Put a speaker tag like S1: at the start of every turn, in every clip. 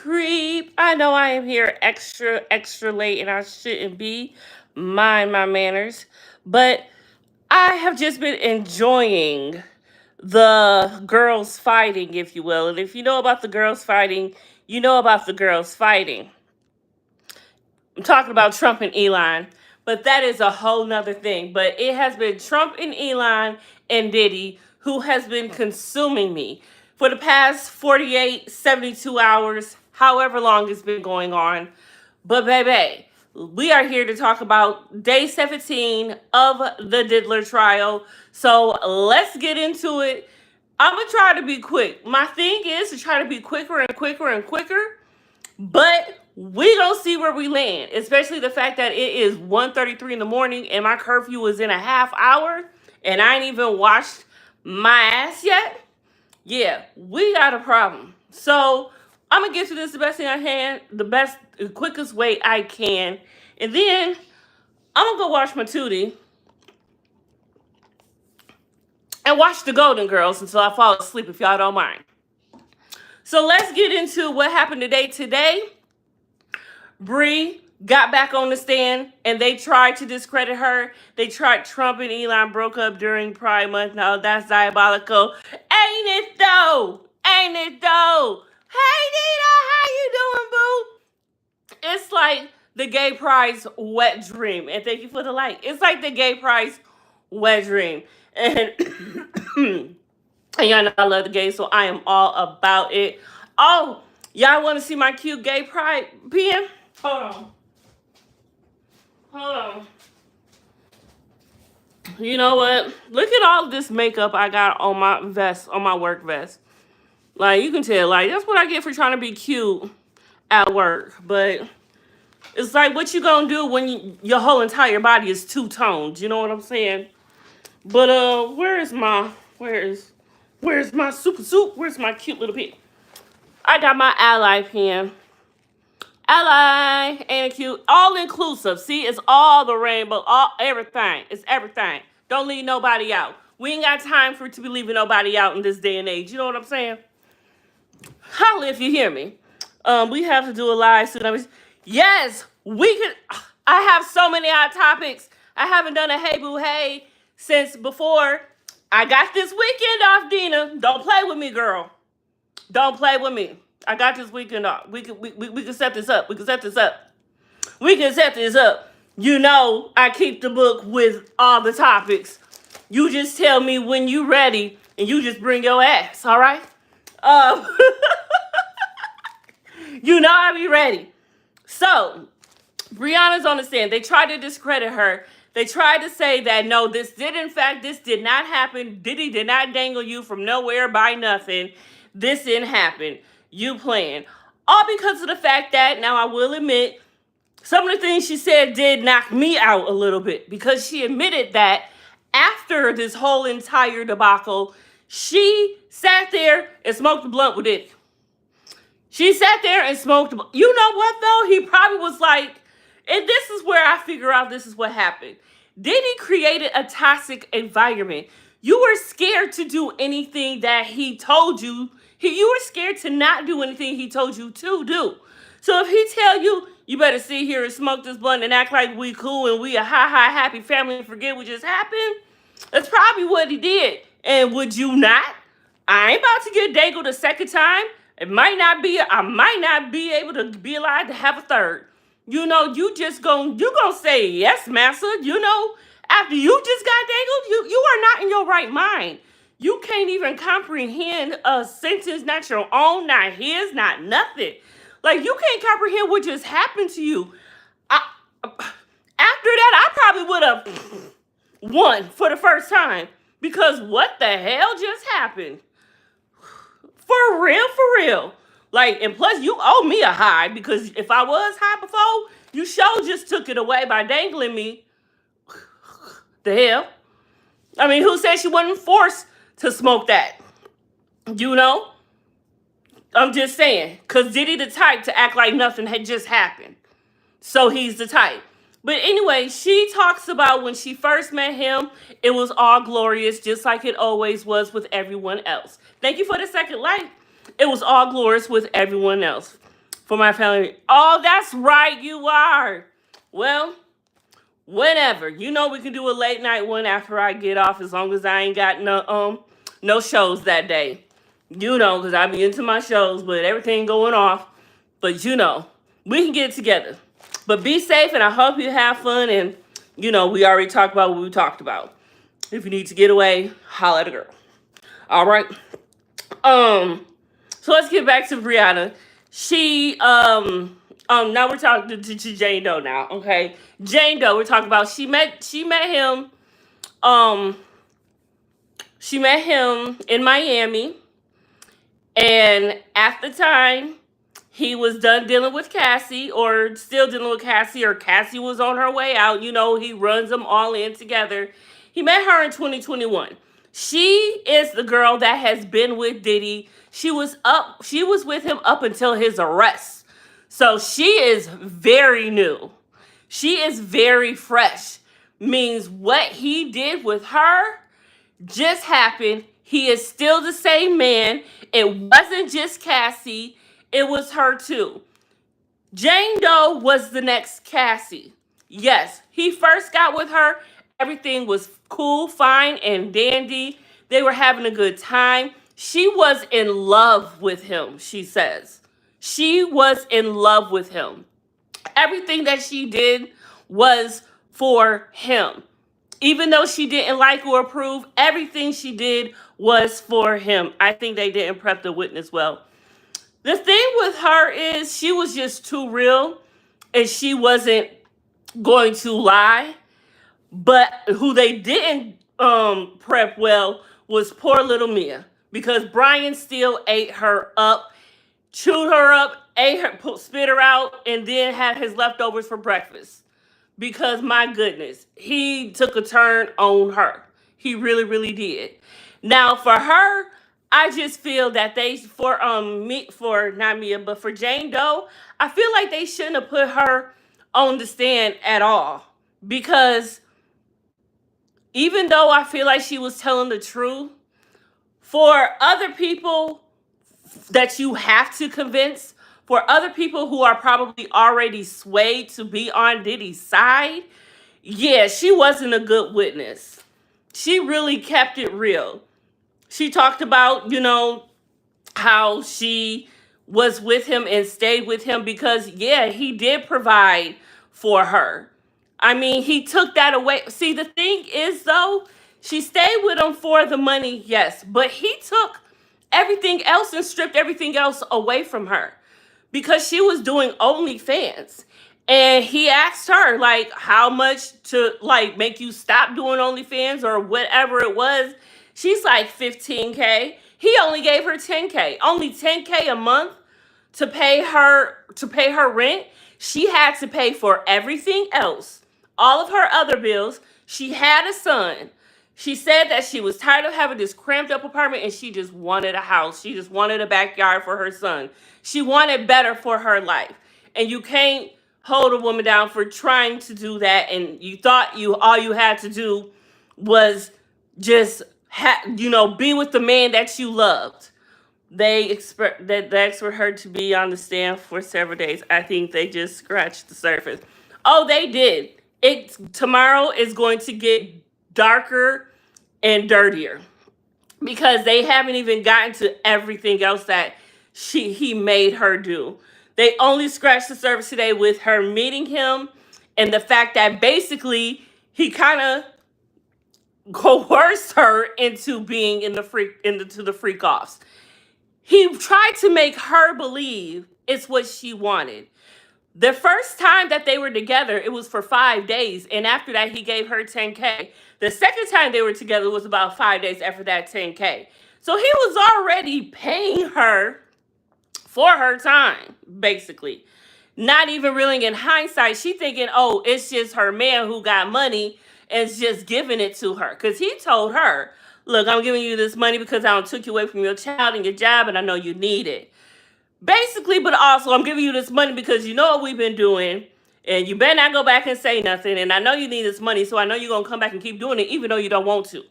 S1: creep. I know I am here extra late and I shouldn't be. Mind my manners. But I have just been enjoying the girls fighting, if you will. And if you know about the girls fighting, you know about the girls fighting. I'm talking about Trump and Elon, but that is a whole nother thing. But it has been Trump and Elon and Diddy who has been consuming me for the past 48, 72 hours, however long it's been going on. But baby, we are here to talk about day 17 of the Diddler trial. So let's get into it. I'm going to try to be quick. My thing is to try to be quicker and quicker and quicker. But we gonna see where we land, especially the fact that it is 1:33 in the morning and my curfew is in a half hour and I ain't even washed my ass yet. Yeah, we got a problem. So I'm gonna get to this the best thing I can, the quickest way I can. And then I'm gonna go watch my Tootie and watch the Golden Girls until I fall asleep, if y'all don't mind. So let's get into what happened today. Bree got back on the stand and they tried to discredit her. They tried. Trump and Elon broke up during Pride Month. No, that's diabolical. Ain't it though? Ain't it though? Hey Nina, how you doing, boo? It's like the gay pride's wet dream. And thank you for the like. It's like the gay pride's wet dream. And and y'all know I love the gays, so I am all about it. Oh, y'all want to see my cute gay pride pen? Hold on. You know what? Look at all this makeup I got on my vest, on my work vest. Like, you can tell, like, that's what I get for trying to be cute at work. But it's like, what you gonna do when your whole entire body is two-toned? You know what I'm saying? But, where's my super soup? Where's my cute little pen? I got my ally pen. Ally, ain't it cute? All inclusive. See, it's all the rainbow, everything. It's everything. Don't leave nobody out. We ain't got time for it to be leaving nobody out in this day and age. You know what I'm saying? Holla if you hear me. We have to do a live soon. Yes, we could. I have so many hot topics. I haven't done a Hey Bew Heyyy since before. I got this weekend off, Dina. Don't play with me, girl. Don't play with me. I got this weekend off. We can set this up. We can set this up. You know, I keep the book with all the topics. You just tell me when you ready, and you just bring your ass. All right? You know I be ready. So, Brianna's on the stand. They tried to discredit her. They tried to say that, no, this did not happen. Diddy did not dangle you from nowhere by nothing. This didn't happen. You playing. All because of the fact that, now I will admit, some of the things she said did knock me out a little bit. Because she admitted that after this whole entire debacle, she sat there and smoked a blunt with Diddy. She sat there and smoked. You know what, though? He probably was like, and this is where I figure out this is what happened. Diddy created a toxic environment. You were scared to do anything that he told you. You were scared to not do anything he told you to do. So if he tell you, you better sit here and smoke this blunt and act like we cool and we a happy family and forget what just happened, that's probably what he did. And would you not? I ain't about to get dangled a second time. I might not be able to be alive to have a third. You know, you gonna say yes, massa. You know, after you just got dangled, you are not in your right mind. You can't even comprehend a sentence, not your own, not his, not nothing. Like, you can't comprehend what just happened to you. After that, I probably would have won for the first time. Because what the hell just happened? For real. Like, and plus, you owe me a high. Because if I was high before, you sure just took it away by dangling me. The hell? I mean, who said she wasn't forced to smoke that? You know? I'm just saying. Because Diddy the type to act like nothing had just happened. So he's the type. But anyway, she talks about when she first met him, it was all glorious, just like it always was with everyone else. Thank you for the second like. It was all glorious with everyone else. For my family. Oh, that's right, you are. Well, whenever. You know we can do a late night one after I get off, as long as I ain't got no shows that day. You know, because I be into my shows, but everything going off. But you know, we can get together. But be safe, and I hope you have fun. And you know, we already talked about what we talked about. If you need to get away, holla at a girl. All right. So let's get back to Brianna. She now we're talking to Jane Doe now. Okay, Jane Doe. We're talking about she met him. She met him in Miami, and at the time he was done dealing with Cassie, or still dealing with Cassie, or Cassie was on her way out. You know, he runs them all in together. He met her in 2021. She is the girl that has been with Diddy. She was with him up until his arrest. So she is very new. She is very fresh. Means what he did with her just happened. He is still the same man. It wasn't just Cassie. It was her too. Jane Doe was the next Cassie. Yes, he first got with her. Everything was cool, fine, and dandy. They were having a good time. She was in love with him, she says. She was in love with him. Everything that she did was for him. Even though she didn't like or approve, everything she did was for him. I think they didn't prep the witness well. The thing with her is she was just too real, and she wasn't going to lie. But who they didn't prep well was poor little Mia, because Brian still ate her up, chewed her up, ate her, spit her out, and then had his leftovers for breakfast. Because my goodness, he took a turn on her. He really, really did. Now for her, I just feel that for not Mia, but for Jane Doe, I feel like they shouldn't have put her on the stand at all, because even though I feel like she was telling the truth, for other people that you have to convince, for other people who are probably already swayed to be on Diddy's side, yeah, she wasn't a good witness. She really kept it real. She talked about, you know, how she was with him and stayed with him because, yeah, he did provide for her. I mean, he took that away. See, the thing is, though, she stayed with him for the money, yes, but he took everything else and stripped everything else away from her because she was doing OnlyFans. And he asked her, like, how much to, like, make you stop doing OnlyFans or whatever it was. She's like, 15K. He only gave her 10K. Only 10K a month to pay her rent. She had to pay for everything else. All of her other bills. She had a son. She said that she was tired of having this cramped up apartment and she just wanted a house. She just wanted a backyard for her son. She wanted better for her life. And you can't hold a woman down for trying to do that, and you thought all you had to do was just be with the man that you loved. They asked for her to be on the stand for several days. I think they just scratched the surface. Oh, they did. Tomorrow is going to get darker and dirtier because they haven't even gotten to everything else that he made her do. They only scratched the surface today with her meeting him and the fact that basically he kind of coerced her into being into the freak offs. He tried to make her believe it's what she wanted. The first time that they were together, it was for 5 days. And after that, he gave her 10K. The second time they were together was about 5 days after that 10K. So he was already paying her for her time, basically. Not even really in hindsight. She thinking, oh, it's just her man who got money and is just giving it to her. Because he told her, look, I'm giving you this money because I took you away from your child and your job and I know you need it. Basically, but also I'm giving you this money because you know what we've been doing and you better not go back and say nothing. And I know you need this money, so I know you're going to come back and keep doing it even though you don't want to.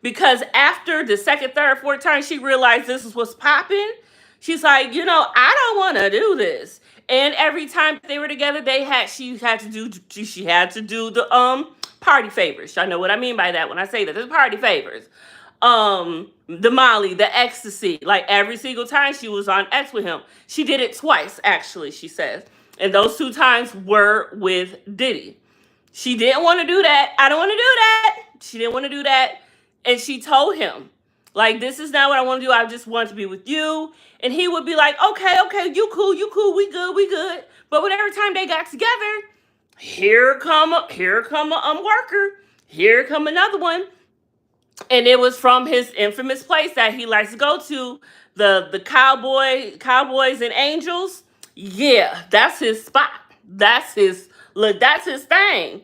S1: Because after the second, third, fourth time she realized this is what's popping, she's like, I don't want to do this. And every time they were together, she had to do the party favors. Y'all know what I mean by that when I say that. The party favors. The Molly, the ecstasy. Like every single time she was on X with him. She did it twice, actually, she says. And those 2 times were with Diddy. She didn't want to do that. I don't want to do that. She didn't want to do that. And she told him, like, this is not what I want to do. I just want to be with you. And he would be like, okay, you cool, we good. But when every time they got together, here come a worker. Here come another one. And it was from his infamous place that he likes to go to, the Cowboys and Angels. Yeah, that's his spot. That's his thing.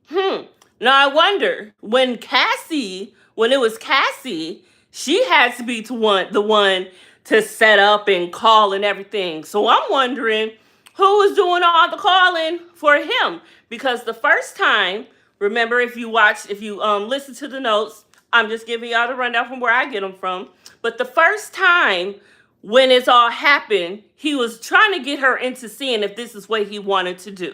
S1: Now I wonder, when it was Cassie, she had to be the one to set up and call and everything. So I'm wondering who was doing all the calling for him. Because the first time, remember, if you listen to the notes, I'm just giving y'all the rundown from where I get them from. But the first time when it's all happened, he was trying to get her into seeing if this is what he wanted to do.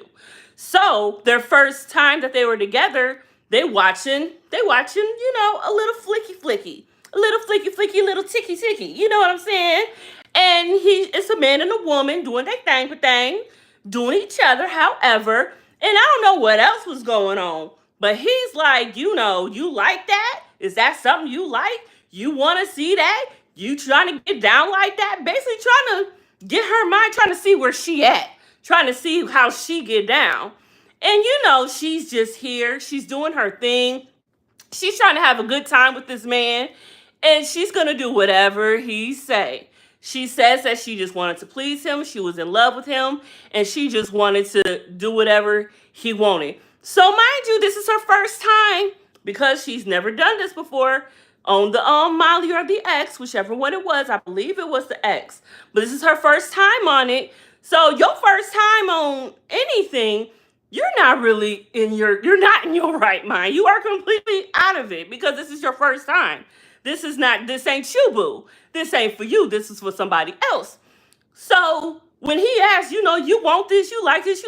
S1: So their first time that they were together, they watching, a little flicky, a little little ticky. You know what I'm saying? And it's a man and a woman doing their thing, doing each other, however. And I don't know what else was going on, but he's like, you like that? Is that something you like? You want to see that? You trying to get down like that? Basically trying to get her mind, trying to see where she at. Trying to see how she get down. And she's just here. She's doing her thing. She's trying to have a good time with this man. And she's going to do whatever he say. She says that she just wanted to please him. She was in love with him. And she just wanted to do whatever he wanted. So mind you, this is her first time, because she's never done this before, on the Molly or the X, whichever one it was. I believe it was the X. But this is her first time on it. So your first time on anything, you're not in your right mind. You are completely out of it, because this is your first time. This ain't you, boo. This ain't for you. This is for somebody else. So when he asks, you want this, you like this,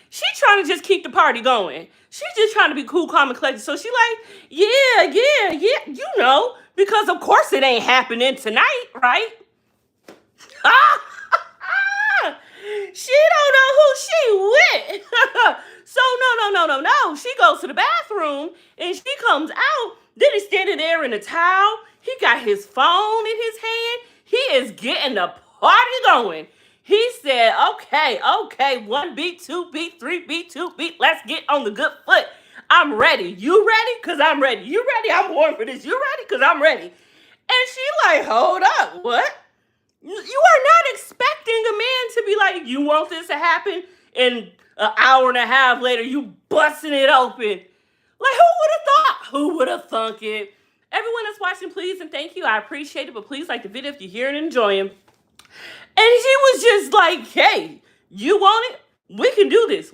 S1: she's trying to just keep the party going. She's just trying to be cool, calm, and collected. So she like, yeah, because of course it ain't happening tonight, right? She don't know who she with. So no. She goes to the bathroom and she comes out. Then he's standing there in a towel. He got his phone in his hand. He is getting the party going. He said, okay, 1 beat, 2 beat, 3 beat, 2 beat. Let's get on the good foot. I'm ready. You ready? Because I'm ready. You ready? I'm born for this. You ready? Because I'm ready. And she like, hold up. What? You are not expecting a man to be like, you want this to happen? And an hour and a half later, you busting it open. Like, who would have thought? Who would have thunk it? Everyone that's watching, please and thank you. I appreciate it. But please like the video if you're here and enjoying. And she was just like, hey, you want it? We can do this.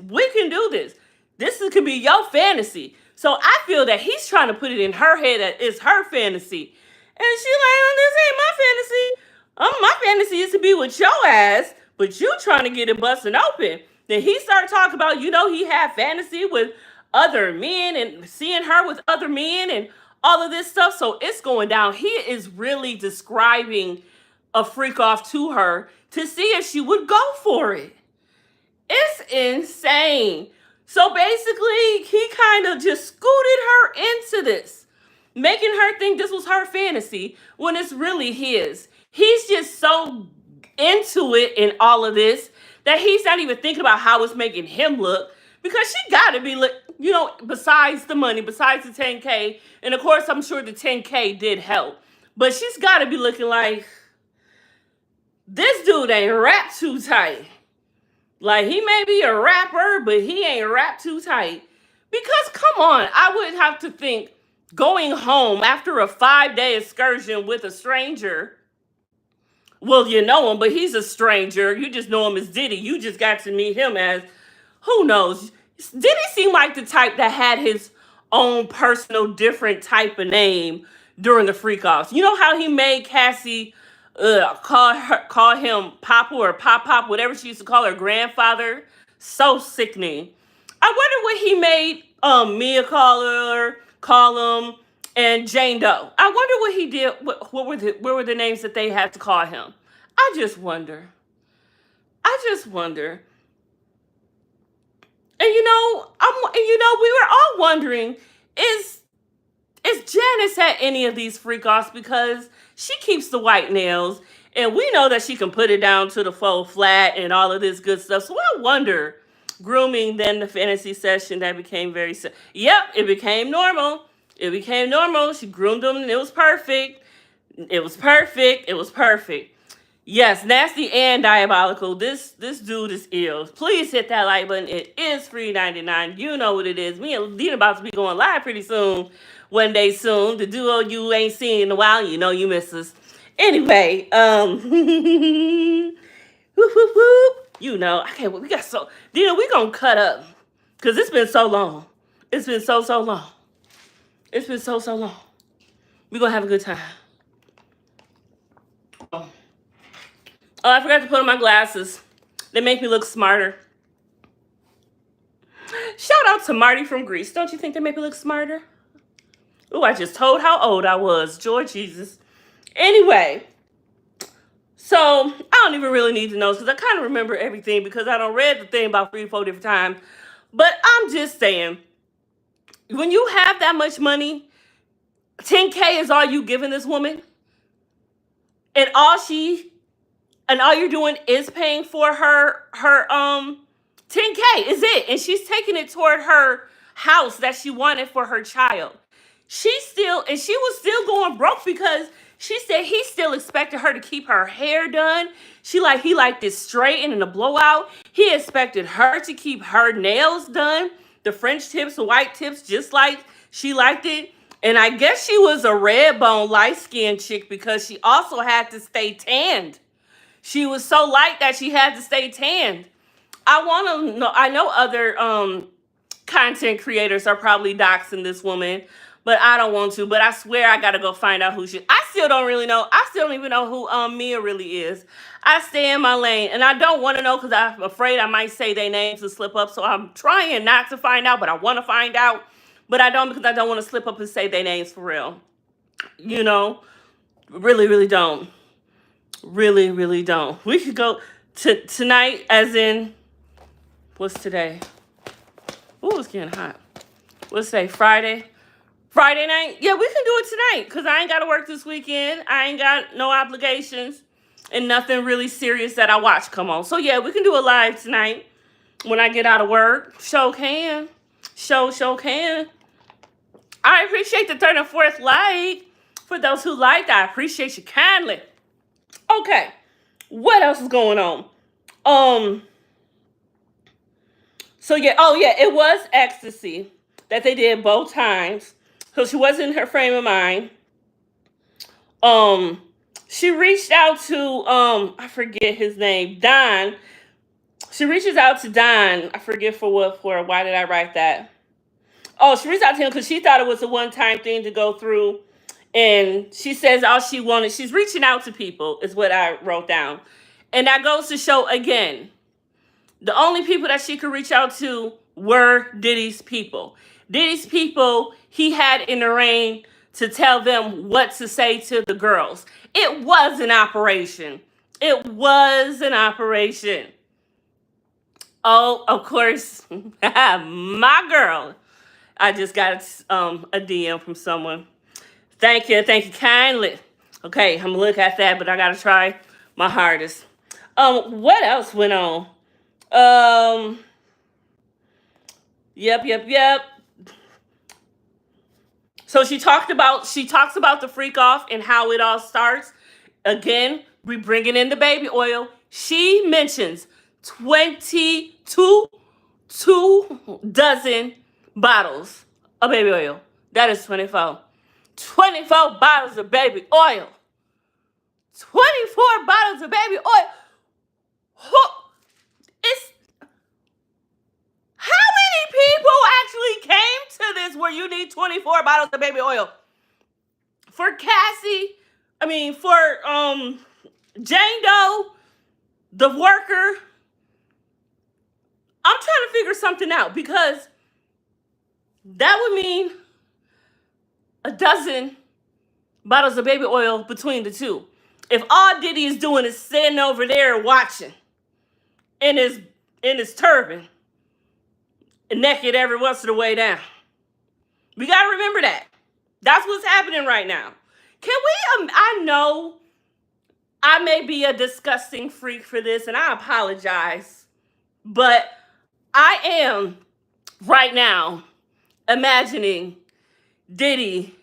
S1: This could be your fantasy. So I feel that he's trying to put it in her head that it's her fantasy. And she like, this ain't my fantasy. My fantasy is to be with your ass, but you trying to get it busting open. Then he started talking about, he had fantasy with other men and seeing her with other men and all of this stuff. So it's going down. He is really describing a freak off to her to see if she would go for it. It's insane. So basically, he kind of just scooted her into this, making her think this was her fantasy when it's really his. He's just so into it in all of this that he's not even thinking about how it's making him look, because she got to be, besides the money, besides the 10K, and of course, I'm sure the 10K did help, but she's got to be looking like, this dude ain't wrapped too tight. Like, he may be a rapper, but he ain't wrapped too tight. Because, come on, I would have to think going home after a 5-day excursion with a stranger. Well, you know him, but he's a stranger. You just know him as Diddy. You just got to meet him as, who knows? Diddy seemed like the type that had his own personal different type of name during the freak offs. You know how he made Cassie call him Papa or Pop, whatever she used to call her grandfather. So sickening. I wonder what he made Mia call him, and Jane Doe. I wonder what he did. What were the names that they had to call him? I just wonder. And we were all wondering, is Janice at any of these freak offs, because she keeps the white nails, and we know that she can put it down to the faux flat and all of this good stuff. So I wonder, grooming, then the fantasy session that became yep, it became normal. She groomed him, and it was perfect. Yes, nasty and diabolical. This dude is ill. Please hit that like button. It is free 99. You know what it is. Me and Dean about to be going live pretty soon. One day soon. The duo you ain't seen in a while. You know you miss us. Anyway, whoop, whoop, whoop. You know, okay, well, we got Dina, we gonna cut up. Because it's been so long. It's been so long. We gonna have a good time. Oh, I forgot to put on my glasses. They make me look smarter. Shout out to Marty from Greece. Don't you think they make me look smarter? Ooh, I just told how old I was. Joy Jesus. Anyway, so I don't even really need to know, because I kind of remember everything because I done read the thing about 3-4 different times. But I'm just saying, when you have that much money, $10K is all you giving this woman, and all you're doing is paying for her 10K is it. And she's taking it toward her house that she wanted for her child. She was still going broke because she said he still expected her to keep her hair done. He liked it straightened and a blowout. He expected her to keep her nails done, the French tips, the white tips, just like she liked it. And I guess she was a red bone, light-skinned chick because she also had to stay tanned. She was so light that she had to stay tanned. I know other content creators are probably doxing this woman, but I don't want to. But I swear I gotta go find out who she. I still don't really know. I still don't even know who Mia really is. I stay in my lane, and I don't want to know because I'm afraid I might say their names and slip up. So I'm trying not to find out, but I want to find out. But I don't, because I don't want to slip up and say their names for real. You know, really don't. Really don't. We could go to tonight, as in, what's today? Ooh, it's getting hot. What's today? Friday night? Yeah, we can do it tonight because I ain't got to work this weekend. I ain't got no obligations and nothing really serious that I watch come on. So yeah, we can do a live tonight when I get out of work. Show can. I appreciate the 3rd and 4th like. For those who liked, I appreciate you kindly. Okay, what else is going on? So yeah, it was ecstasy that they did both times. So she wasn't in her frame of mind. She reached out to I forget his name, Don. She reaches out to Don. I forget for what for. Why did I write that? Oh, she reached out to him because she thought it was a one-time thing to go through. And she says all she wanted, she's reaching out to people, is what I wrote down. And that goes to show, again, the only people that she could reach out to were Diddy's people. Diddy's people, he had in the reign to tell them what to say to the girls. It was an operation. Oh, of course, my girl. I just got a DM from someone. Thank you kindly. Okay, I'm gonna look at that, but I gotta try my hardest. What else went on? Yep. So she talks about the freak off and how it all starts. Again, we bringing in the baby oil. She mentions 22 dozen bottles of baby oil. That is 24. 24 bottles of baby oil. 24 bottles of baby oil. How many people actually came to this where you need 24 bottles of baby oil? For Cassie, Jane Doe, the worker, I'm trying to figure something out because that would mean a dozen bottles of baby oil between the two. If all Diddy is doing is sitting over there watching in his turban, naked every once in the way down. We gotta remember that. That's what's happening right now. Can we, I know I may be a disgusting freak for this, and I apologize, but I am right now imagining Diddy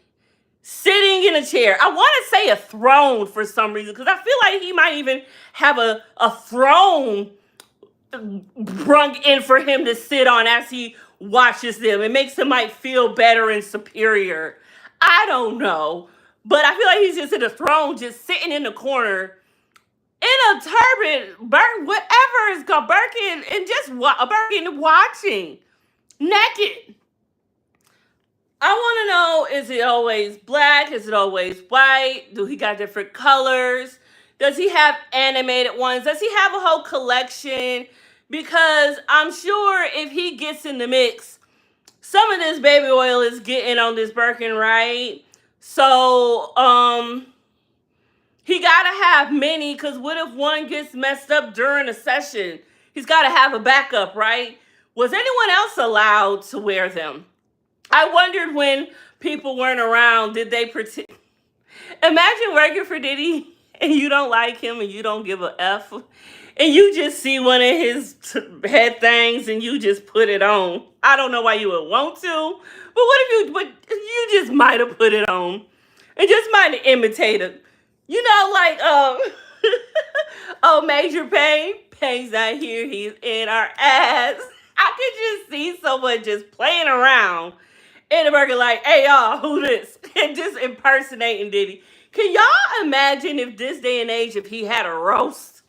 S1: sitting in a chair. I want to say a throne for some reason, because I feel like he might even have a throne brung in for him to sit on as he watches them. It makes him might feel better and superior. I don't know. But I feel like he's just in a throne, just sitting in the corner in a turban, whatever it's called, Birkin, and just Birkin watching, naked. I want to know, is it always black? Is it always white? Do he got different colors? Does he have animated ones? Does he have a whole collection? Because I'm sure if he gets in the mix, some of this baby oil is getting on this Birkin, right? So, he got to have many, because what if one gets messed up during a session? He's got to have a backup, right? Was anyone else allowed to wear them? I wondered when people weren't around, did they pretend? Imagine working for Diddy and you don't like him and you don't give a F. And you just see one of his head things and you just put it on. I don't know why you would want to, but what if you just might have put it on and just might have imitated, you know, like, oh, Major Payne, Payne's not here, he's in our ass. I could just see someone just playing around in the burger like, hey, y'all, who this? And just impersonating Diddy. Can y'all imagine if this day and age, if he had a roast?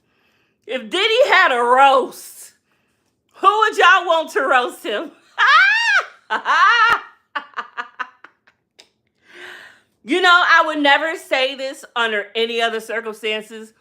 S1: If Diddy had a roast, who would y'all want to roast him? You know, I would never say this under any other circumstances,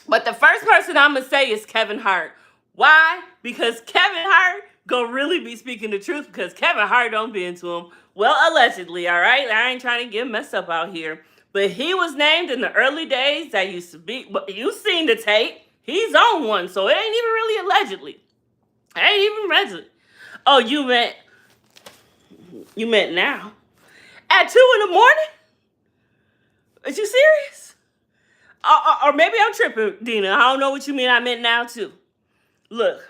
S1: but the first person I'm going to say is Kevin Hart. Why? Because Kevin Hart gonna really be speaking the truth, because Kevin Hart don't be into him. Well, allegedly, all right? I ain't trying to get messed up out here. But he was named in the early days that used to be, but you seen the tape. He's on one, so it ain't even really allegedly. It ain't even allegedly. Oh, you meant now? At 2 in the morning? Is you serious? Or maybe I'm tripping, Dina. I don't know what you mean I meant now, too. Look,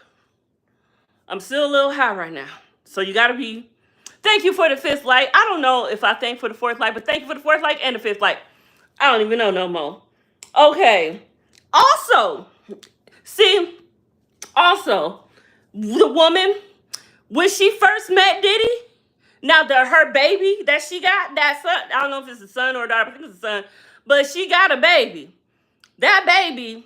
S1: I'm still a little high right now. So you got to be... Thank you for the 5th light. I don't know if I thank for the 4th light, but thank you for the 4th light and the 5th light. I don't even know no more. Okay. Also, the woman, when she first met Diddy, now her baby that she got, that son, I don't know if it's a son or a daughter, I think it's a son, but she got a baby. That baby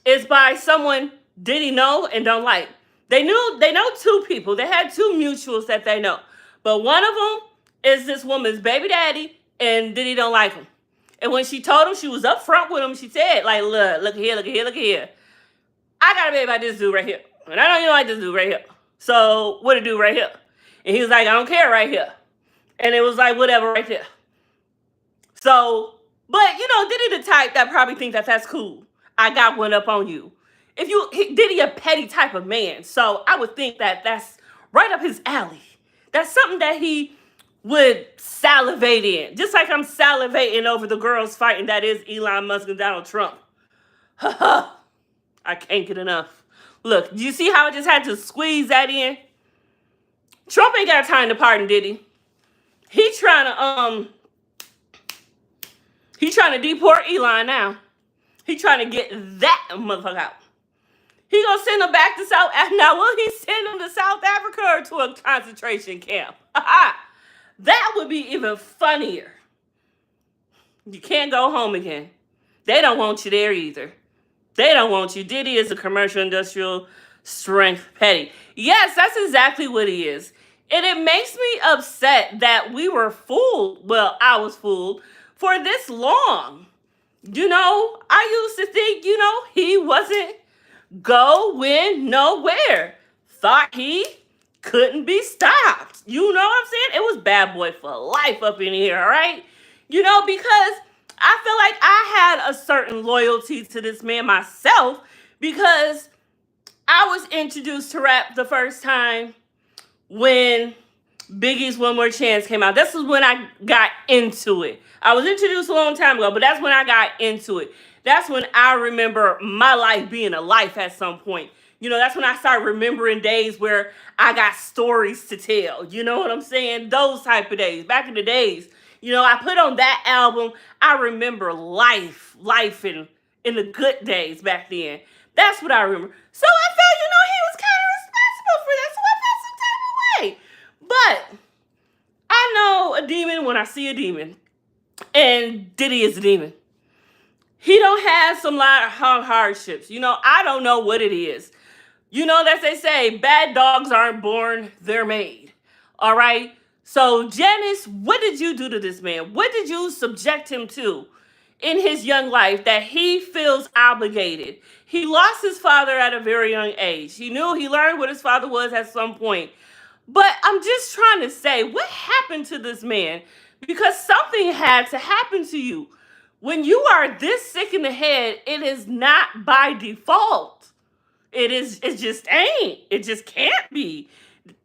S1: is by someone Diddy know and don't like. They know 2 people. They had 2 mutuals that they know. But one of them is this woman's baby daddy, and Diddy don't like him. And when she told him, she was up front with him. She said, like, look here. I got a baby by this dude right here. And I know you don't like this dude right here. So what to do right here? And he was like, I don't care right here. And it was like, whatever right there. So, but, you know, Diddy the type that probably think that that's cool. I got one up on you. Diddy a petty type of man. So I would think that that's right up his alley. That's something that he would salivate in. Just like I'm salivating over the girls fighting that is Elon Musk and Donald Trump. I can't get enough. Look, do you see how I just had to squeeze that in? Trump ain't got time to pardon Diddy. He trying to deport Elon now. He trying to get that motherfucker out. He gonna send him back to South Africa. Now, will he send him to South Africa or to a concentration camp? That would be even funnier. You can't go home again. They don't want you there either. They don't want you. Diddy is a commercial industrial strength petty. Yes, that's exactly what he is. And it makes me upset that we were fooled. Well, I was fooled for this long. I used to think, he wasn't going nowhere. Thought he couldn't be stopped. You know what I'm saying? It was bad boy for life up in here, all right? Because I feel like I had a certain loyalty to this man myself because I was introduced to rap the first time when Biggie's One More Chance came out. This is when I got into it. I was introduced a long time ago, but that's when I got into it. That's when I remember my life being a life at some point. That's when I started remembering days where I got stories to tell. You know what I'm saying? Those type of days. Back in the days, I put on that album. I remember life in the good days back then. That's what I remember. So I felt, he was kind of responsible for that. So I felt some type of way. But I know a demon when I see a demon. And Diddy is a demon. He don't have some lot of hardships. I don't know what it is. As they say, bad dogs aren't born, they're made. All right? So, Janice, what did you do to this man? What did you subject him to in his young life that he feels obligated? He lost his father at a very young age. He learned what his father was at some point. But I'm just trying to say, what happened to this man? Because something had to happen to you. When you are this sick in the head, it is not by default. It just ain't. It just can't be.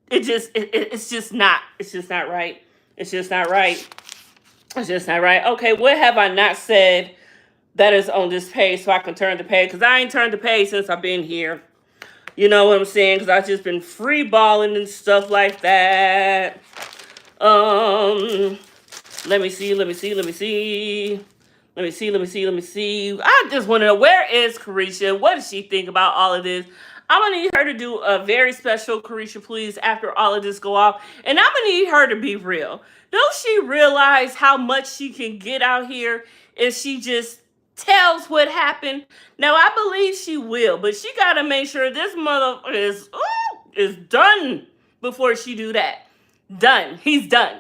S1: It's just not. It's just not right. It's just not right. It's just not right. Okay, what have I not said that is on this page so I can turn the page? Because I ain't turned the page since I've been here. You know what I'm saying? Because I've just been free balling and stuff like that. Let me see. I just want to know, where is Carisha? What does she think about all of this? I'm going to need her to do a very special Carisha Please after all of this go off. And I'm going to need her to be real. Don't she realize how much she can get out here if she just tells what happened? Now, I believe she will, but she got to make sure this mother is done before she do that. Done. He's done.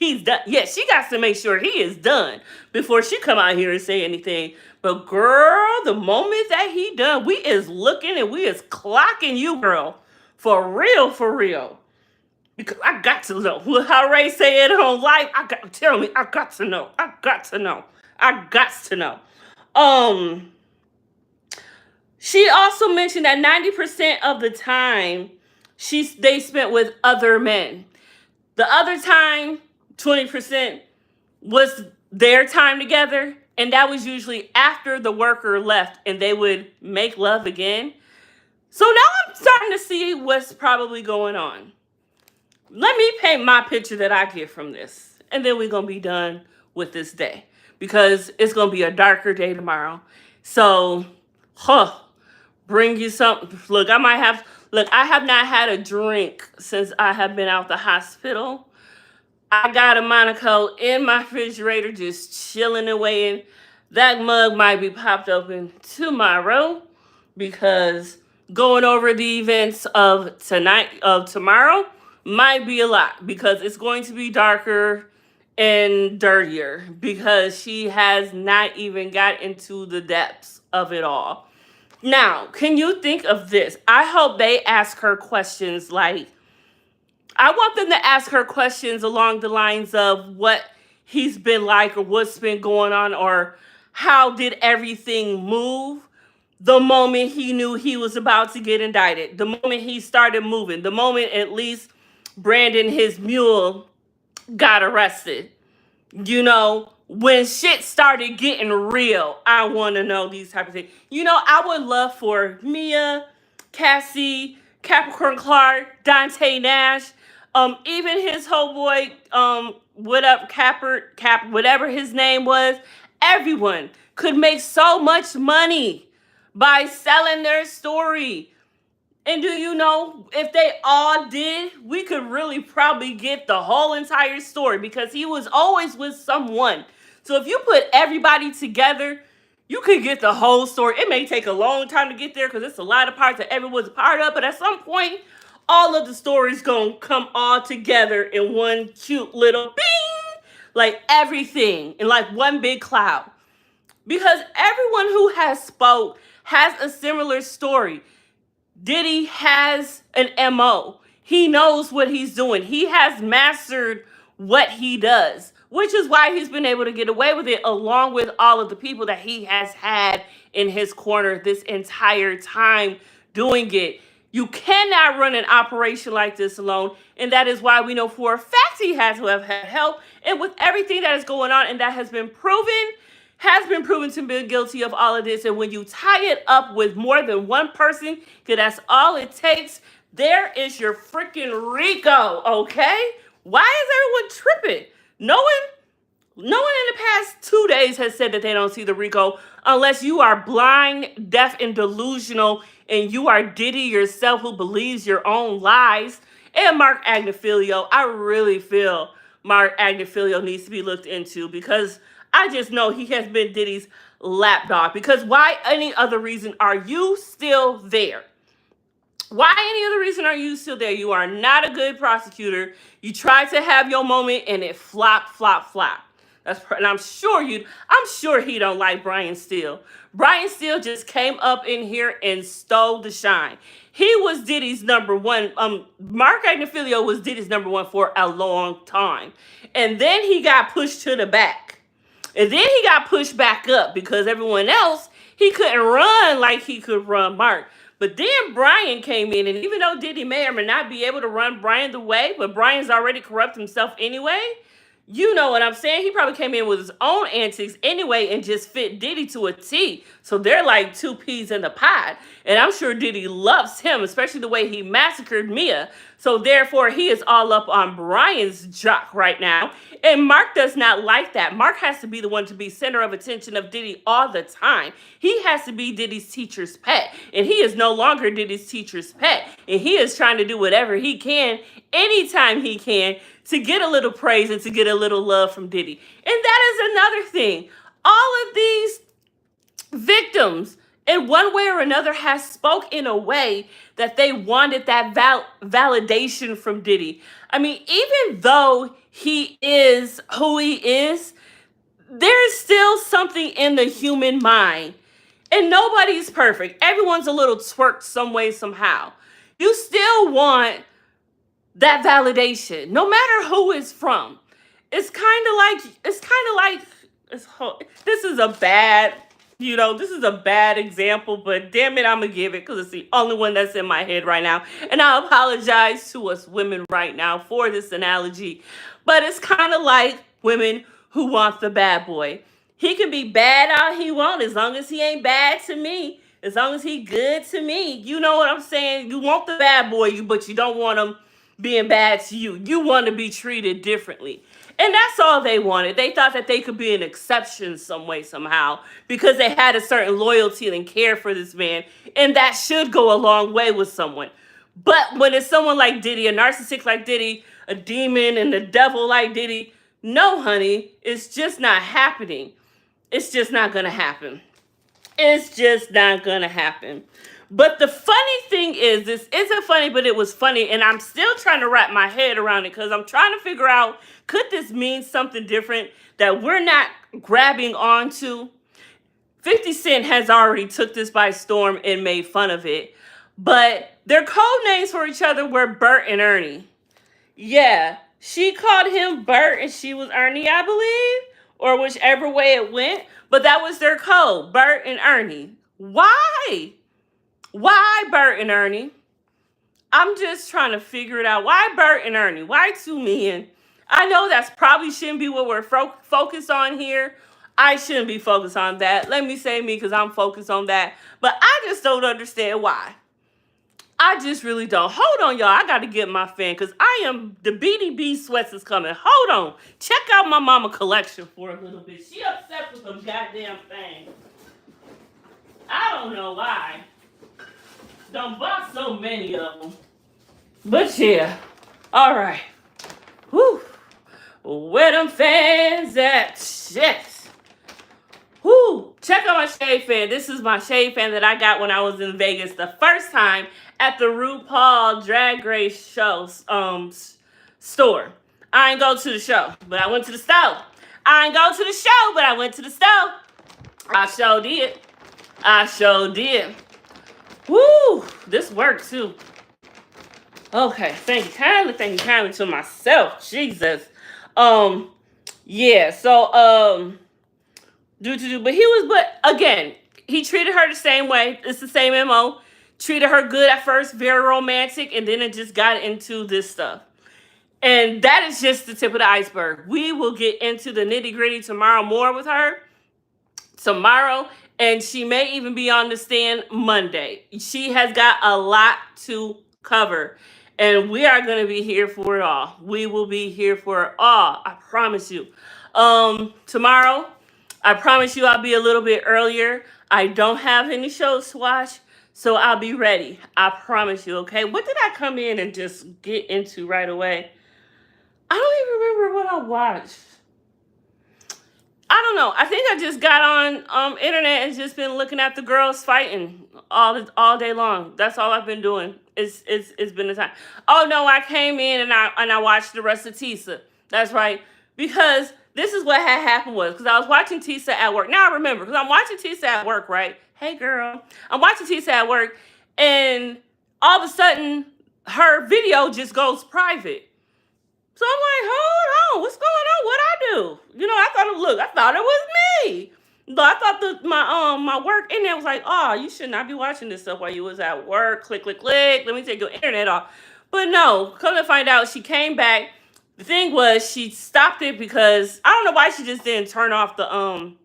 S1: Yeah, she got to make sure he is done before she come out here and say anything. But girl, the moment that he done, we is looking and we is clocking you, girl. For real. Because I got to know. How Ray say it on live, I got to know. She also mentioned that 90% of the time they spent with other men. The other time, 20% was their time together, and that was usually after the worker left and they would make love again. So now I'm starting to see what's probably going on. Let me paint my picture that I get from this, and then we're going to be done with this day because it's going to be a darker day tomorrow. So, bring you something. Look, I have not had a drink since I have been out the hospital. I got a Monaco in my refrigerator just chilling away, and that mug might be popped open tomorrow because going over the events of tomorrow might be a lot because it's going to be darker and dirtier because she has not even got into the depths of it all. Now, can you think of this? I hope they ask her questions like, I want them to ask her questions along the lines of what he's been like or what's been going on or how did everything move the moment he knew he was about to get indicted, the moment he started moving, the moment at least Brandon, his mule, got arrested. When shit started getting real, I want to know these type of things. I would love for Mia, Cassie, Capricorn Clark, Dante Nash, even his whole boy, whatever his name was, everyone could make so much money by selling their story. And do you know, if they all did, we could really probably get the whole entire story because he was always with someone. So if you put everybody together, you could get the whole story. It may take a long time to get there because it's a lot of parts that everyone's a part of. But at some point, all of the stories going to come all together in one cute little bing, like everything in like one big cloud. Because everyone who has spoke has a similar story. Diddy has an MO. He knows what he's doing. He has mastered what he does, which is why he's been able to get away with it, along with all of the people that he has had in his corner this entire time doing it. You cannot run an operation like this alone, and that is why we know for a fact he has to have had help. And with everything that is going on, and that has been proven to be guilty of all of this. And when you tie it up with more than one person, because that's all it takes, there is your freaking Rico, okay? Why is everyone tripping? No one in the past 2 days has said that they don't see the Rico, unless you are blind, deaf, and delusional, and you are Diddy yourself who believes your own lies. And Mark Agnifilio, I really feel Mark Agnifilio needs to be looked into, because I just know he has been Diddy's lapdog. Because why any other reason are you still there? Why any other reason are you still there? You are not a good prosecutor. You tried to have your moment and it flopped. And I'm sure he don't like Brian Steele. Brian Steele just came up in here and stole the shine. He was Diddy's number one. Mark Agnifilio was Diddy's number one for a long time. And then he got pushed to the back. And then he got pushed back up because everyone else, he couldn't run like he could run Mark. But then Brian came in, and even though Diddy may or may not be able to run Brian the way, but Brian's already corrupt himself anyway, you know what I'm saying? He probably came in with his own antics anyway and just fit Diddy to a T. So they're like two peas in the pod. And I'm sure Diddy loves him, especially the way he massacred Mia. So therefore, he is all up on Brian's jock right now. And Mark does not like that. Mark has to be the one to be center of attention of Diddy all the time. He has to be Diddy's teacher's pet. And he is no longer Diddy's teacher's pet. And he is trying to do whatever he can, anytime he can, to get a little praise and to get a little love from Diddy. And that is another thing. All of these victims, in one way or another, has spoke in a way that they wanted that validation from Diddy. I mean, even though he is who he is, there's still something in the human mind. And nobody's perfect. Everyone's a little twerked some way, somehow. You still want that validation, no matter who it's from. This is a bad example, but damn it, I'm gonna give it because it's the only one that's in my head right now. And I apologize to us women right now for this analogy, but it's kind of like women who want the bad boy. He can be bad all he wants as long as he ain't bad to me, as long as he good to me. You know what I'm saying? You want the bad boy, but you don't want him being bad to you. You want to be treated differently. And that's all they wanted. They thought that they could be an exception some way, somehow, because they had a certain loyalty and care for this man. And that should go a long way with someone. But when it's someone like Diddy, a narcissist like Diddy, a demon and the devil like Diddy, no, honey, it's just not happening. It's just not going to happen. It's just not going to happen. But the funny thing is, this isn't funny, but it was funny. And I'm still trying to wrap my head around it because I'm trying to figure out, could this mean something different that we're not grabbing onto? 50 Cent has already took this by storm and made fun of it. But their code names for each other were Bert and Ernie. Yeah, she called him Bert and she was Ernie, I believe. Or whichever way it went. But that was their code, Bert and Ernie. Why? Why Bert and Ernie? I'm just trying to figure it out. Why Bert and Ernie? Why two men? I know that's probably shouldn't be what we're focused on here. I shouldn't be focused on that. Let me say me because I'm focused on that. But I just don't understand why. I just really don't. Hold on, y'all. I got to get my fan because the BDB sweats is coming. Hold on. Check out my mama collection for a little bit. She upset with some goddamn things. I don't know why. Done bought so many of them. But yeah. All right. Whew. Where them fans at? Shit. Whew. Check out my shade fan. This is my shade fan that I got when I was in Vegas the first time at the RuPaul Drag Race show store. I ain't go to the show, but I went to the store. I ain't go to the show, but I went to the store. I sure did. I sure did. Woo! This worked too. Okay, thank you kindly to myself. Jesus. Yeah, so but again, he treated her the same way. It's the same MO. Treated her good at first, very romantic, and then it just got into this stuff. And that is just the tip of the iceberg. We will get into the nitty-gritty tomorrow more with her. Tomorrow, and she may even be on the stand Monday. She has got a lot to cover, and we are going to be here for it all. We will be here for it all. I promise you. Tomorrow, I promise you I'll be a little bit earlier. I don't have any shows to watch, so I'll be ready. I promise you, okay? What did I come in and just get into right away? I don't even remember what I watched. I don't know. I think I just got on internet and just been looking at the girls fighting all day long. That's all I've been doing. It's been the time. Oh no, I came in and I watched the rest of Tisa. That's right. Because this is what had happened was because I was watching Tisa at work. Now I remember because I'm watching Tisa at work, right? Hey girl, I'm watching Tisa at work, and all of a sudden her video just goes private. So I'm like, hold on, what's going on? What'd I do? You know, I thought it was me. But I thought my work in there was like, oh, you should not be watching this stuff while you was at work. Click, click, click. Let me take your internet off. But no, come to find out, she came back. The thing was, she stopped it because I don't know why she just didn't turn off the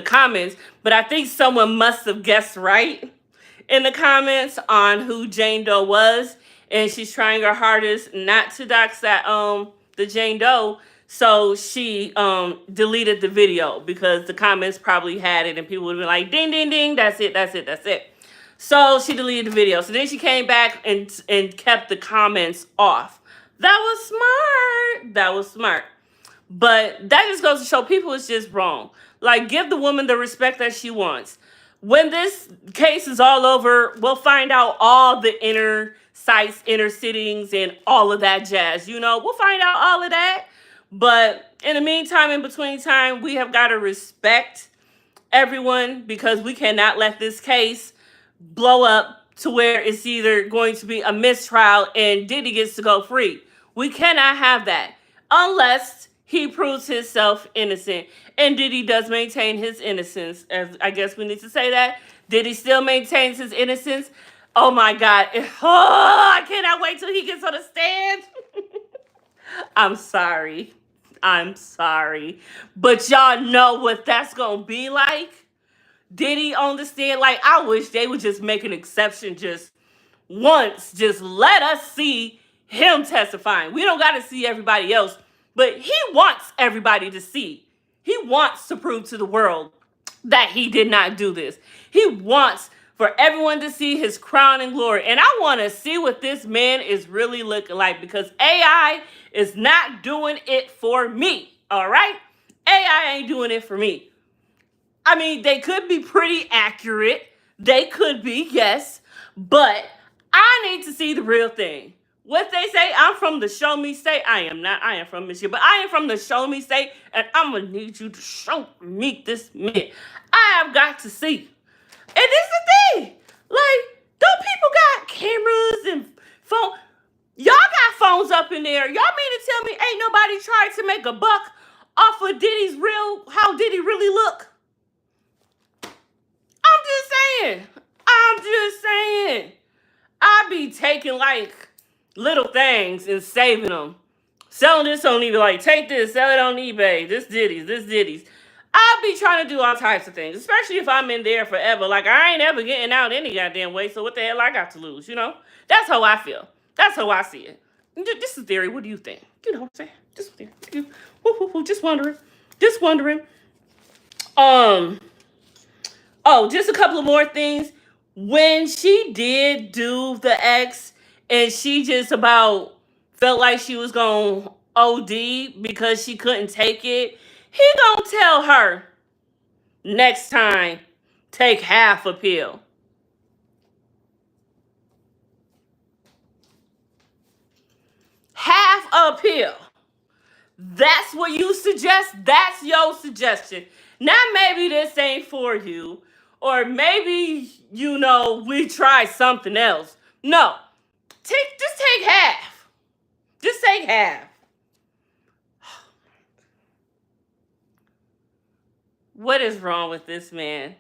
S1: comments. But I think someone must have guessed right in the comments on who Jane Doe was. And she's trying her hardest not to dox that the Jane Doe. So she deleted the video because the comments probably had it and people would be like, ding, ding, ding, that's it. So she deleted the video. So then she came back and kept the comments off. That was smart. But that just goes to show people it's just wrong. Like, give the woman the respect that she wants. When this case is all over, we'll find out all the inner sites, inner sittings, and all of that jazz. You know, we'll find out all of that. But in the meantime, in between time, we have got to respect everyone because we cannot let this case blow up to where it's either going to be a mistrial and Diddy gets to go free. We cannot have that unless he proves himself innocent. And Diddy does maintain his innocence. As I guess we need to say that. Diddy still maintains his innocence. Oh my God. I cannot wait till he gets on the stand. I'm sorry. But y'all know what that's going to be like. Diddy on the stand. Like, I wish they would just make an exception just once. Just let us see him testifying. We don't got to see everybody else. But he wants everybody to see. He wants to prove to the world that he did not do this. He wants for everyone to see his crown and glory. And I want to see what this man is really looking like because AI is not doing it for me. All right? AI ain't doing it for me. I mean, they could be pretty accurate. They could be, yes. But I need to see the real thing. What they say, I'm from the show me state. I am not. I am from Michigan. But I am from the show me state. And I'm going to need you to show me this man. I have got to see. And this is the thing. Like, don't people got cameras and phone? Y'all got phones up in there. Y'all mean to tell me ain't nobody tried to make a buck off of how Diddy really look? I'm just saying. I be taking like little things and saving them. Selling this on eBay. Like, take this, sell it on eBay. This Diddy's. I'll be trying to do all types of things, especially if I'm in there forever. Like, I ain't ever getting out any goddamn way, so what the hell I got to lose, you know? That's how I feel. That's how I see it. This is theory. What do you think? You know what I'm saying? Just theory. Just wondering. Just a couple of more things. When she did do the X and she just about felt like she was going to OD because she couldn't take it, he gonna tell her next time, take half a pill. Half a pill. That's what you suggest? That's your suggestion. Now maybe this ain't for you. Or maybe, we try something else. No. Just take half. Just take half. What is wrong with this man?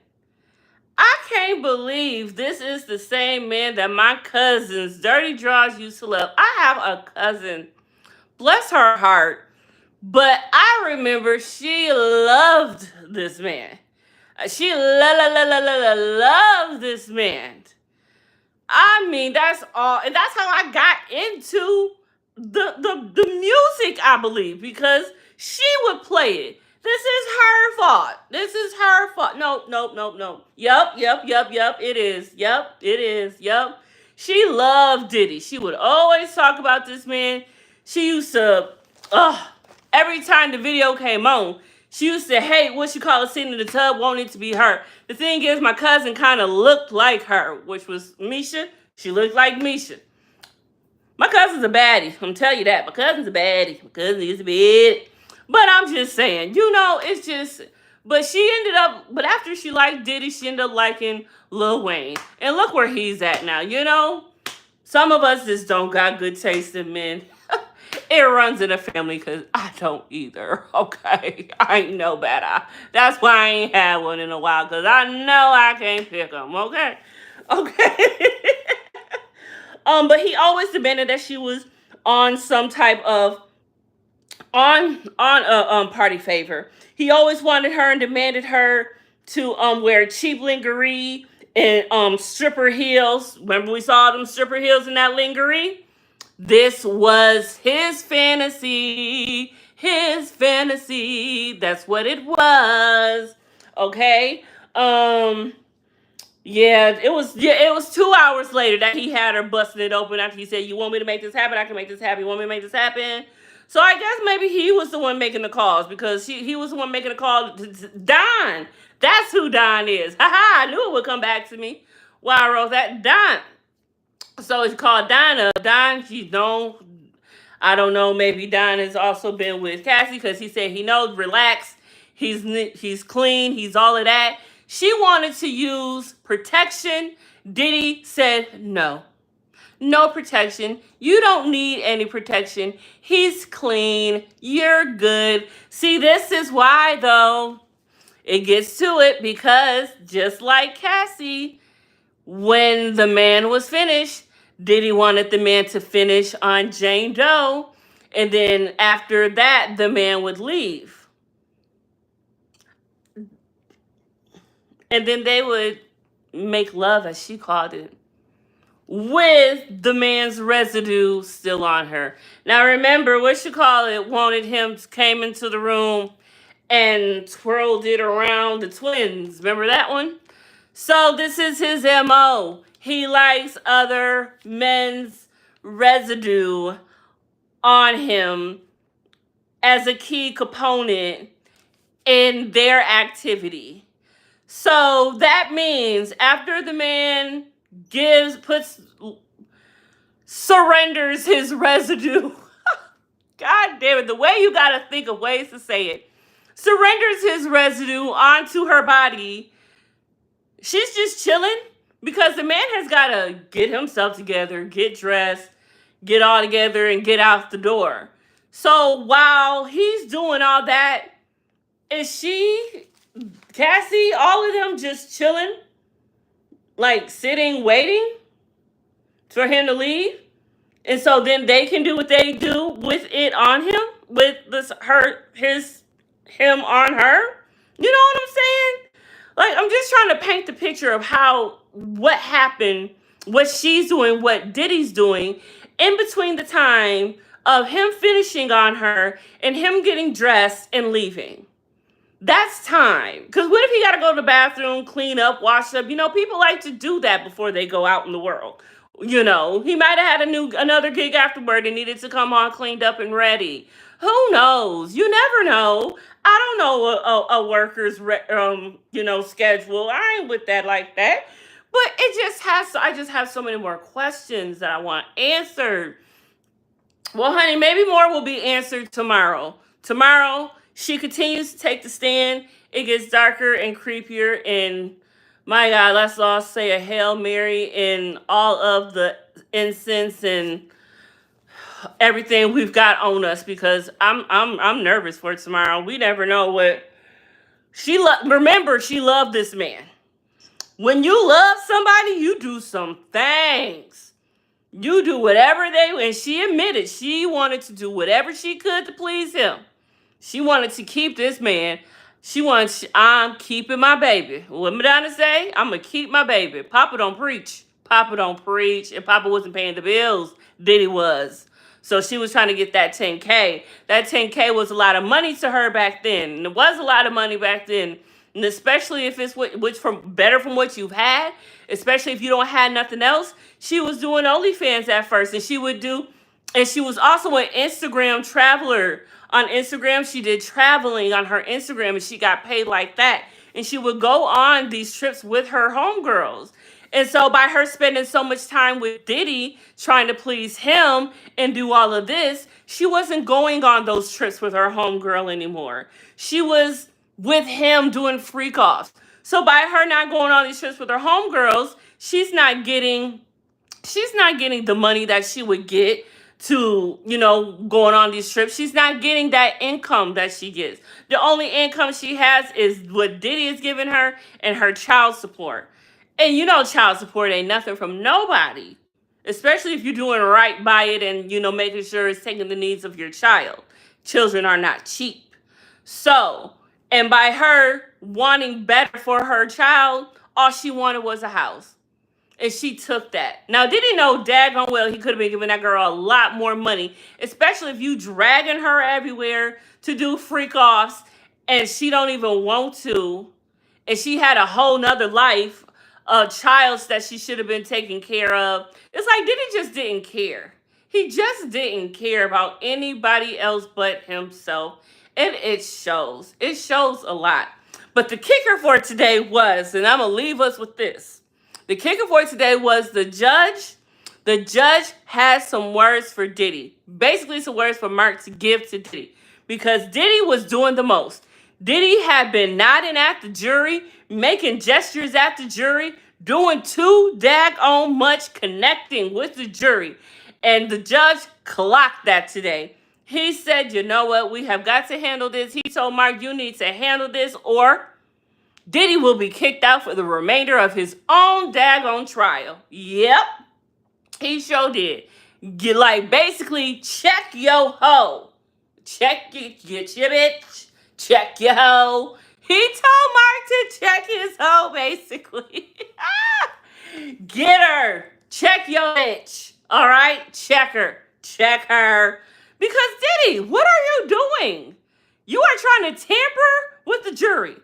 S1: I can't believe this is the same man that my cousins, Dirty Draws, used to love. I have a cousin, bless her heart, but I remember she loved this man. She loved this man. I mean, that's all, and that's how I got into the music, I believe, because she would play it. This is her fault. This is her fault. Nope, nope, nope, nope. Yup. It is. Yup, it is. Yup. She loved Diddy. She would always talk about this man. She used to, every time the video came on, she used to hate what you call it, sitting in the tub, wanting it to be her. The thing is, my cousin kind of looked like her, which was Misha. She looked like Misha. My cousin's a baddie. I'm telling you that. My cousin's a baddie. My cousin is a baddie. But I'm just saying, it's just... But but after she liked Diddy, she ended up liking Lil Wayne. And look where he's at now, Some of us just don't got good taste in men. It runs in the family because I don't either, okay? I ain't no better. That's why I ain't had one in a while, because I know I can't pick them, okay? Okay. But he always demanded that she was on some type of on a party favor. He always wanted her and demanded her to wear cheap lingerie and stripper heels. Remember we saw them stripper heels in that lingerie? This was his fantasy. His fantasy. That's what it was. Okay? It was 2 hours later that he had her busting it open after he said, "You want me to make this happen? I can make this happen. You want me to make this happen?" So I guess maybe he was the one making the calls, because he was the one making the call to Don. That's who Don is. I knew it would come back to me. Why I wrote that. Don. So it's called Donna. Don, I don't know, maybe Don has also been with Cassie, because he said he knows, relax, he's clean, he's all of that. She wanted to use protection. Diddy said no. No protection. You don't need any protection. He's clean. You're good. See, this is why, though, it gets to it, because just like Cassie, when the man was finished, Diddy wanted the man to finish on Jane Doe, and then after that, the man would leave. And then they would make love, as she called it, with the man's residue still on her. Now remember, wanted him, came into the room and twirled it around the twins. Remember that one? So this is his MO. He likes other men's residue on him as a key component in their activity. So that means after the man surrenders his residue, God damn it, the way you gotta think of ways to say it, surrenders his residue onto her body, she's just chilling, because the man has got to get himself together, get dressed, get all together, and get out the door. So while he's doing all that, is Cassie, all of them just chilling, like sitting, waiting for him to leave? And so then they can do what they do with it on him, with him on her? You know what I'm saying? Like, I'm just trying to paint the picture of what happened, what she's doing, what Diddy's doing, in between the time of him finishing on her and him getting dressed and leaving. That's time. Because what if he got to go to the bathroom, clean up, wash up? People like to do that before they go out in the world. He might have had another gig afterward and needed to come on cleaned up and ready. Who knows? You never know. I don't know a worker's schedule. I ain't with that like that. But I just have so many more questions that I want answered. Well, honey, maybe more will be answered tomorrow. Tomorrow, she continues to take the stand. It gets darker and creepier. And my God, let's all say a Hail Mary in all of the incense and everything we've got on us, because I'm nervous for tomorrow. We never know what remember, she loved this man. When you love somebody, you do some things. You do whatever and she admitted she wanted to do whatever she could to please him. She wanted to keep this man. I'm keeping my baby. What Madonna say? I'm going to keep my baby. Papa don't preach. Papa don't preach. And Papa wasn't paying the bills. Diddy was. So she was trying to get that 10K. That 10K was a lot of money to her back then. And it was a lot of money back then. And especially if it's better from what you've had, especially if you don't have nothing else. She was doing OnlyFans at first, and she was also an Instagram traveler. On Instagram, she did traveling on her Instagram, and she got paid like that. And she would go on these trips with her homegirls. And so by her spending so much time with Diddy, trying to please him and do all of this, she wasn't going on those trips with her homegirl anymore. She was with him doing freak offs. So by her not going on these trips with her homegirls, she's not getting the money that she would get to, going on these trips. She's not getting that income that she gets. The only income she has is what Diddy is giving her and her child support. And child support ain't nothing from nobody, especially if you're doing right by it and, making sure it's taking the needs of your child. Children are not cheap. So, and by her wanting better for her child, all she wanted was a house. And she took that. Now, did he know daggone well he could have been giving that girl a lot more money, especially if you dragging her everywhere to do freak offs and she don't even want to, and she had a whole nother life, a child that she should have been taking care of. It's like Diddy just didn't care. He just didn't care about anybody else but himself. And it shows. It shows a lot. But the kicker for today was, and I'm going to leave us with this. The kicker for today was the judge. The judge had some words for Diddy. Basically, some words for Mark to give to Diddy. Because Diddy was doing the most. Diddy had been nodding at the jury, making gestures at the jury, doing too daggone much connecting with the jury. And the judge clocked that today. He said, you know what, we have got to handle this. He told Mark, you need to handle this or Diddy will be kicked out for the remainder of his own daggone trial. Yep, he sure did. Basically, check yo hoe. Get your bitch. Check your hoe. He told Mark to check his hoe, basically. Get her. Check your bitch. All right? Check her. Check her. Because, Diddy, what are you doing? You are trying to tamper with the jury.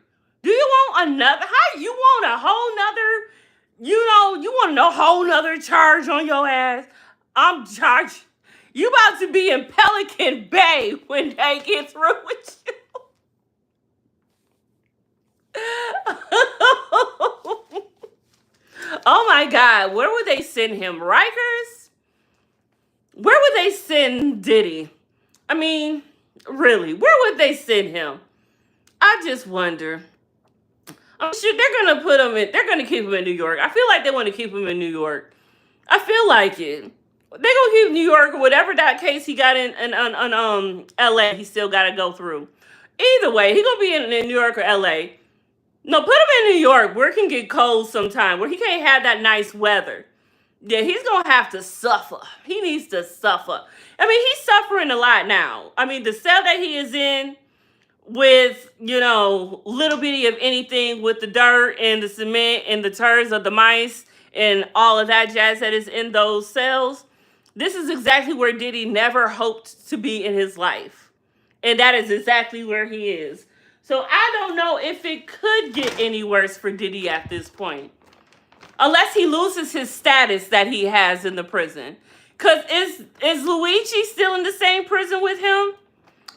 S1: Do you want another? How you want a whole nother, you want a whole nother charge on your ass? I'm charged. You about to be in Pelican Bay when they get through with you. Oh my God, where would they send him? Rikers? Where would they send Diddy? I mean, really, where would they send him? I just wonder. I'm sure they're gonna put him in. They're gonna keep him in New York. I feel like they want to keep him in New York. I feel like it. They're gonna keep New York or whatever that case he got in LA. He still got to go through. Either way, he gonna be in New York or LA. No, put him in New York where it can get cold sometime, where he can't have that nice weather. Yeah, he's gonna have to suffer. He needs to suffer. I mean, he's suffering a lot now. I mean, the cell that he is in, with, little bitty of anything, with the dirt and the cement and the turds of the mice and all of that jazz that is in those cells. This is exactly where Diddy never hoped to be in his life. And that is exactly where he is. So I don't know if it could get any worse for Diddy at this point. Unless he loses his status that he has in the prison. Because is Luigi still in the same prison with him?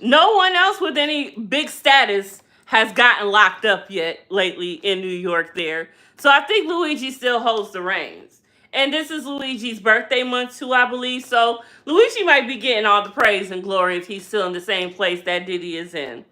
S1: No one else with any big status has gotten locked up yet lately in New York there. So I think Luigi still holds the reins. And this is Luigi's birthday month too, I believe. So Luigi might be getting all the praise and glory if he's still in the same place that Diddy is in.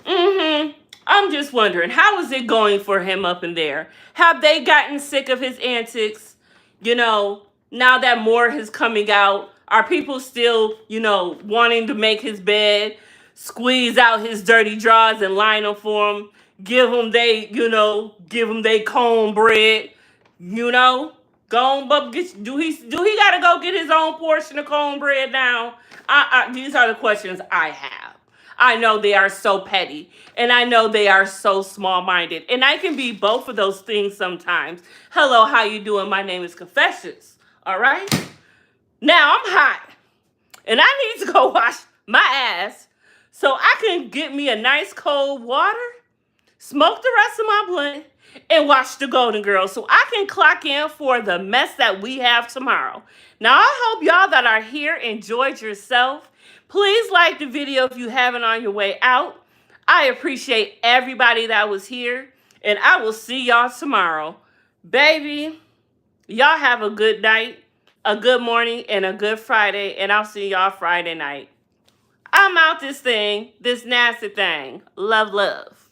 S1: I'm just wondering, how is it going for him up in there? Have they gotten sick of his antics? You know, now that more is coming out, are people still, wanting to make his bed, squeeze out his dirty drawers and line them for him, give him they cornbread, you know? Go on, Bub. Do he gotta go get his own portion of cornbread now? These are the questions I have. I know they are so petty, and I know they are so small-minded, and I can be both of those things sometimes. Hello, how you doing? My name is Confessions. All right. Now I'm hot, and I need to go wash my ass so I can get me a nice cold water, smoke the rest of my blunt, and watch the Golden Girls so I can clock in for the mess that we have tomorrow. Now, I hope y'all that are here enjoyed yourself. Please like the video if you haven't on your way out. I appreciate everybody that was here, and I will see y'all tomorrow. Baby, y'all have a good night, a good morning, and a good Friday, and I'll see y'all Friday night. I'm out this nasty thing. Love, love.